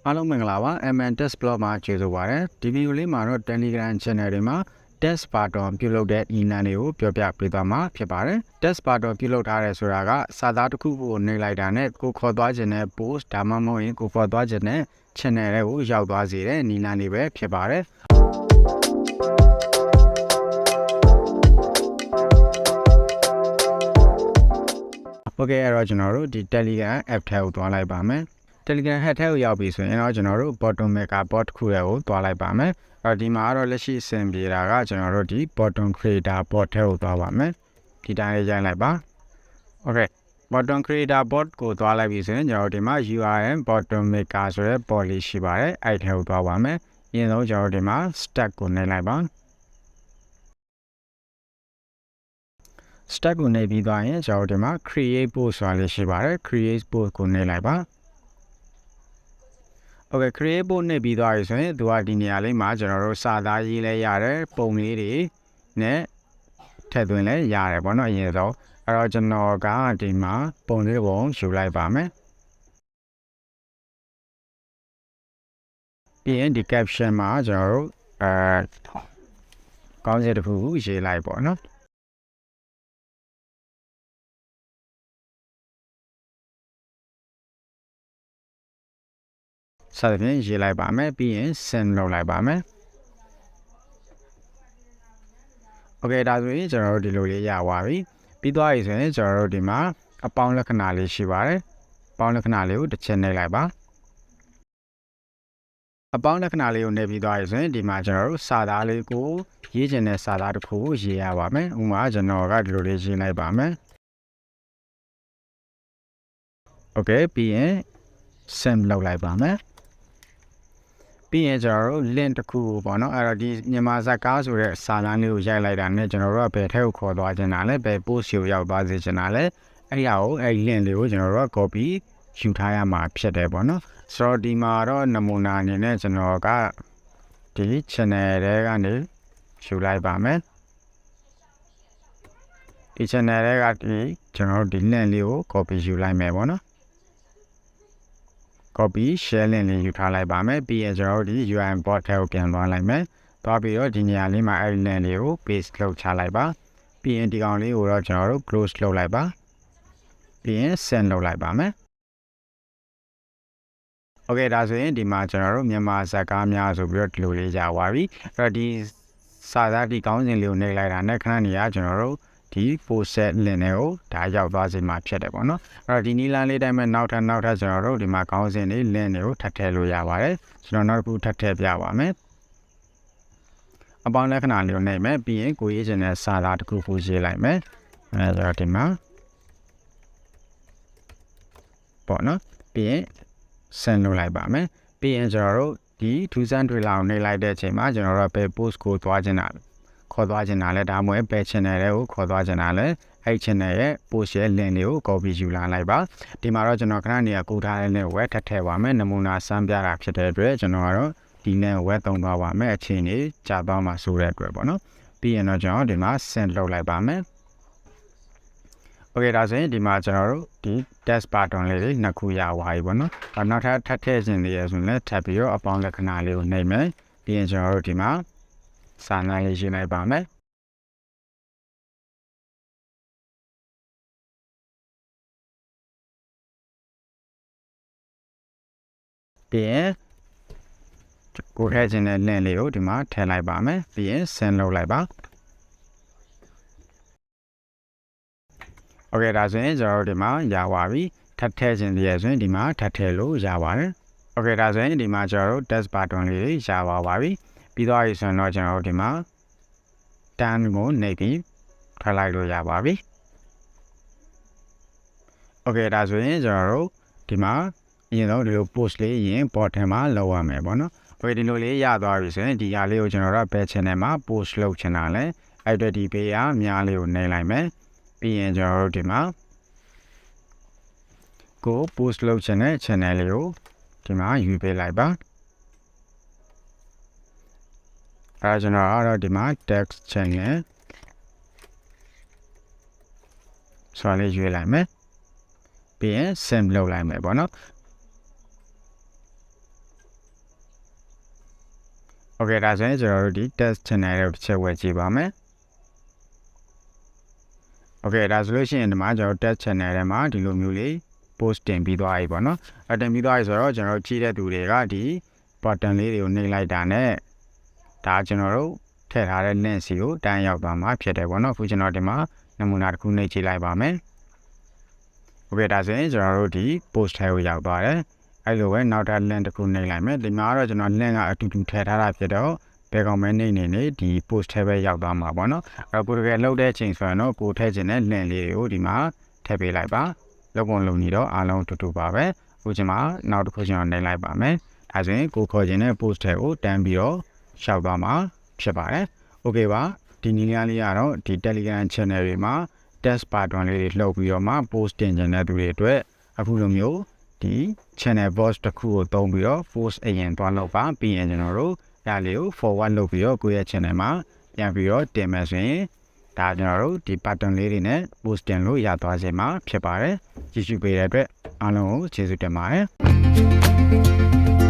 အားလုံးမင်္ဂလာပါ MN Test Blog မှာကြိုဆိုပါရစေဒီဗီဒီယိုလေးမှာတော့ Telegram Channel တွေမှာ Test Button ပြုလုပ်တဲ့ဤနံတွေကိုပြောပြပေးသွားမှာဖြစ်ပါတယ် Test Button ပြုလုပ်ထားရဲဆိုတာကစာသားတစ်ခုကိုနှိပ်လိုက်တာနဲ့ကိုခေါ်သွားခြင်းနဲ့ post ဒါမှမဟုတ်ရင်ကိုခေါ်သွားခြင်းနဲ့ channel တွေကိုရောက်သွားစေတဲ့ဤနံတွေပဲဖြစ်ပါတယ်โอเคအဲ့တော့ကျွန်တော်တို့ဒီ Telegram app ထဲကိုသွားလိုက်ပါမယ်Telegram head ထဲကိုရောက်ပြီဆိုရင်တော့ကျွန်တော်တို့ bottom maker bot တစ်ခုကိုသွားလိုက်ပါမယ်။အဲ့ဒီမှာတော့လက်ရှိအဆင်ပြေတာကကျွန်တော်တို့ဒီ bottom creator bot ထဲကိုသွားပါမယ်။ဒီတိုင်းလေးရိုက်လိုက်ပါ။ Okay bottom creator bot ကိုသွားလိုက်ပြီဆိုရင်ကျွန်တော်တို့ဒီမှာ URL bottom maker ဆိုတဲ့ bot လေးရှိပါတယ်။အဲ့ထဲကိုသွားပါမယ်။အရင်ဆုံးကျွန်တော်တို့ဒီမှာ stack ကိုနှိပ်လိုက်ပါ။ stack ကိုနှိပ်ပြီးသွားရင်ကျွန်တော်တို့ဒီမှာ create post ဆိုတာလေးရှိပါတယ်။ create post ကိုနှိပ်လိုက်ပါ။ Okay create post နှိပ်ပြီးသွားပြီဆိုရင်သူကဒီနေရာလေးမှာကျွန်တော်တို့စာသားရေးလဲရတယ်ပုံလေးတွေနဲ့ထည့်သွင်းလဲရတယ်ပေါ့နော်အရင်ဆုံးအဲ့တော့ကျွန်တော်ကဒီမှာပုံလေးပုံယူလိုက်ပါမယ်ပြီးရင်ဒီ caption မှာကျွန်တော်တို့ကောင်းစေတစ်ခုရေးလိုက်ပေါ့နော်ဆက်ပြီးရေးလိုက်ပါမယ်ပြီးရင် send လုပ်လိုက်ပါမယ်โอเคဒါဆိုရင်ကျွန်တော်တို့ဒီလိုလေးရပါပြီပြီးသွားပြီဆိုရင်ကျွန်တော်တို့ဒီမှာအပေါင်းလက္ခဏာလေးရှိပါတယ်အပေါင်းလက္ခဏာလေးကိုတစ်ချက်နှိပ်လိုက်ပါအပေါင်းလက္ခဏာလေးကိုနှိပ်ပြီးသွားပြီဆိုရင်ဒီမှာကျွန်တော်တို့စာသားလေးကိုရေးချင်တဲ့စာသားတစ်ခုကိုရေးရပါမယ်ဥပမာကျွန်တော်ကဒီလိုလေးရေးလိုက်ပါမယ်โอเคပြီးရင် send လုပ်လိုက်ပါမယ်ပြီးရင်ကျွန်တော်တို့ link တစ်ခုပေါ့နော်အဲ့တော့ဒီမြန်မာဇာတ်ကားဆိုတဲ့စာတမ်းလေးကိုရိုက်လိုက်တာနဲ့ကျွန်တော်တို့ကဘယ်ထဲကိုခေါ်သွားချင်တာလဲဘယ် post ကိုရောက်သွားစေချင်တာလဲအဲ့ဒီဟာကိုအဲ့ link လေးကိုကျွန်တော်တို့က copy ယူထားရမှာဖြစ်တယ်ပေါ့နော်ဆိုတော့ဒီမှာတော့နမူနာအနေနဲ့ကျွန်တော်ကဒီ channel ထဲကနေယူလိုက်ပါမယ်ဒီ channel ထဲကဒီကျွန်တော်တို့ဒီ link လေးကို copy ယူလိုက်မယ်ပေါ့နော်copy share link လေးယူထားလိုက်ပါမယ်ပြီးရင်ကျွန်တော်တို့ဒီ URL bot ထဲကိုပြန်သွားလိုက်မယ်သွားပြီးတော့ဒီနေရာလေးမှာအဲ့ဒီ link လေးကို paste လုပ်ချလိုက်ပါပြီးရင်ဒီကောင်လေးကိုတော့ကျွန်တော်တို့ close လုပ်လိုက်ပါပြီးရင် send လုပ်လိုက်ပါမယ်โอเคဒါဆိုရင်ဒီမှာကျွန်တော်တို့မြန်မာဇာတ်ကားများဆိုပြီးတော့ဒီလိုလေးရပါပြီအဲ့တော့ဒီစာသားဒီကောင်းစဉ်လေးကိုနှိပ်လိုက်တာနဲ့ခဏနေရကျွန်တော်တို့ဒီ post set link တွေကိုဒါရောက်သွားစေမှာဖြစ်တယ်ပေါ့နော်အဲ့တော့ဒီနီလန်းလေးတိုင်းမဲ့နောက်ထပ်ကျွန်တော်တို့ဒီမှာကောင်းစဉ်လေး link တွေကိုထပ်ထည့်လို့ရပါတယ်ကျွန်တော်နောက်တစ်ခုထပ်ထည့်ပြပါမယ်အပေါင်းလက္ခဏာလေးကိုနှိပ်မယ်ပြီးရင်ကိုရေးချင်တဲ့စာသားတစ်ခုခုရေးလိုက်မယ်အဲ့တော့ဒီမှာပေါ့နော်ပြီးရင် send လုပ်လိုက်ပါမယ်ပြီးရင်ကျွန်တော်တို့ဒီထူးဆန်းတွေလာကိုနှိပ်လိုက်တဲ့အချိန်မှာကျွန်တော်တို့ဘယ် post ကိုသွားချင်တာခေါ်သွားချင်တာလဲဒါမှမဟုတ်ဘယ် channel တွေကိုခေါ်သွားချင်တာလဲအဲ့ channel ရဲ့ post ရဲ့ link တွေကို copy ယူလာလိုက်ပါဒီမှာတော့ကျွန်တော်ခဏနေရာကူထားတဲ့ link ကိုဝယ်ထပ်ထည့်ပါမယ်နမူနာစမ်းပြတာဖြစ်တဲ့အတွက်ကျွန်တော်ကတော့ဒီ link ကိုဝယ်သုံးသွားပါမယ်အချိန်ကြီးကြာသွားမှာဆိုတဲ့အတွက်ပေါ့နော်ပြီးရင်တော့ကျွန်တော်ဒီမှာ send လုပ်လိုက်ပါမယ်โอเคဒါဆိုရင်ဒီမှာကျွန်တော်တို့ဒီ test button လေးတွေနှစ်ခုရသွားပြီပေါ့နော်နောက်ထပ်ထပ်ထည့်ခြင်းလေးရဆိုရင်လည်းထပ်ပြီးတော့အပေါင်းလက္ခဏာလေးကိုနှိပ်မယ်ပြီးရင်ကျွန်တော်တို့ဒီမှာစာနာလေးရေးလိုက်ပါမယ်ပြီးရင်ကိုထည့်ခြင်းတဲ့ link လေးကိုဒီမှာထည့်လိုက်ပါမယ်ပြီးရင် send လုပ်လိုက်ပါโอเคဒါဆိုရင်ကျွန်တော်တို့ဒီမှာရပါပြီထပ်ထည့်ခြင်းလေးရဆိုရင်ဒီမှာထပ်ထည့်လို့ရပါတယ်โอเคဒါဆိုရင်ဒီမှာကျွန်တော်တို့ test button လေးတွေရပါပြီပြီးသွားပြီဆိုရင်တော့ကျွန်တော်တို့ဒီမှာ done ကိုနှိပ်ပြီးထွက်လိုက်လို့ရပါပြီโอเคဒါဆိုရင်ကျွန်တော်တို့ဒီမှာအရင်ဆုံးဒီလို post လေးရင် bot ထဲမှာလောက်ရမယ်ပေါ့နော်โอเคဒီလိုလေးရသွားပြီဆိုရင်ဒီဟာလေးကိုကျွန်တော်တို့ဘယ် channel မှာ post လုပ်ချင်တာလဲအဲ့အတွက်ဒီ page အများလေးကိုနှိပ်လိုက်မယ်ပြီးရင်ကျွန်တော်တို့ဒီမှာကို post လုပ်ချင်တဲ့ channel လေးကိုဒီမှာယူပေးလိုက်ပါအဲကျွန်တော်ကတော့ဒီမှာ text channel ဆိုလေးရွေးလိုက်မယ်ပြီးရင် send လုပ်လိုက်မယ်ပေါ့နော် Okay ဒါဆိုရင်ကျွန်တော်တို့ဒီ test channel ရဲ့တစ်ချက်ဝယ်ကြည့်ပါမယ် Okay ဒါဆိုလို့ရှိရင်ဒီမှာကျွန်တော် test channel ထဲမှာဒီလိုမျိုးလေး post တင်ပြီးသွားပြီပေါ့နော်တင်ပြီးသွားပြီဆိုတော့ကျွန်တော်တို့ကြည့်တဲ့သူတွေကဒီ button လေးတွေကိုနှိပ်လိုက်တာနဲ့ဒါကျွန်တော်တို့ထည့်ထားတဲ့ link စီကိုတန်းရောက်သွားမှာဖြစ်တယ်ပေါ့နော်အခုကျွန်တော်ဒီမှာနမူနာတစ်ခုနှိပ်ကြည့်လိုက်ပါမယ် Okay ဒါဆိုရင်ကျွန်တော်တို့ဒီ post ထဲကိုရောက်သွားတယ်အဲ့လိုပဲနောက်ထပ် link တစ်ခုနှိပ်လိုက်မယ်ဒီမှာတော့ကျွန်တော် link ကအတူတူထည့်ထားတာဖြစ်တော့ဘယ်ကောင်မဲနေနေဒီ post ထဲပဲရောက်သွားမှာပေါ့နော်အဲ့ကိုတကယ်လောက်တဲ့အချိန်ဆိုရင်တော့ကိုထည့်ခြင်းနဲ့ link လေးတွေကိုဒီမှာထည့်ပေးလိုက်ပါလောက်ပုံလုံးနေတော့အားလုံးတူတူပါပဲအခုကျွန်မနောက်တစ်ခုကျွန်တော်နှိပ်လိုက်ပါမယ်ဒါဆိုရင်ကိုခေါ်ခြင်းနဲ့ post ထဲကိုတန်းပြီးတော့ရှောက်သွားမှာဖြစ်ပါတယ် Okay ပါဒီနည်းလေးကတော့ဒီ Telegram channel တွေမှာ test pattern လေးတွေလှုပ်ပြီးတော့မှ post တင်ခြင်းတဲ့သူတွေအတွက်အခုလိုမျိုးဒီ channel box တစ်ခုကိုသုံးပြီးတော့ post အရင်သွားလုပ်ပါပြီးရင်ကျွန်တော်တို့ဒါလေးကို forward လုပ်ပြီးတော့ကိုယ့်ရဲ့ channel မှာပြန်ပြီးတော့တင်မယ်ဆိုရင်ဒါကျွန်တော်တို့ဒီ pattern လေးတွေနဲ့ post တင်လို့ရသွားစေမှာဖြစ်ပါတယ်ကြည့်ရှုပေးတဲ့အတွက်အားလုံးကိုကျေးဇူးတင်ပါတယ်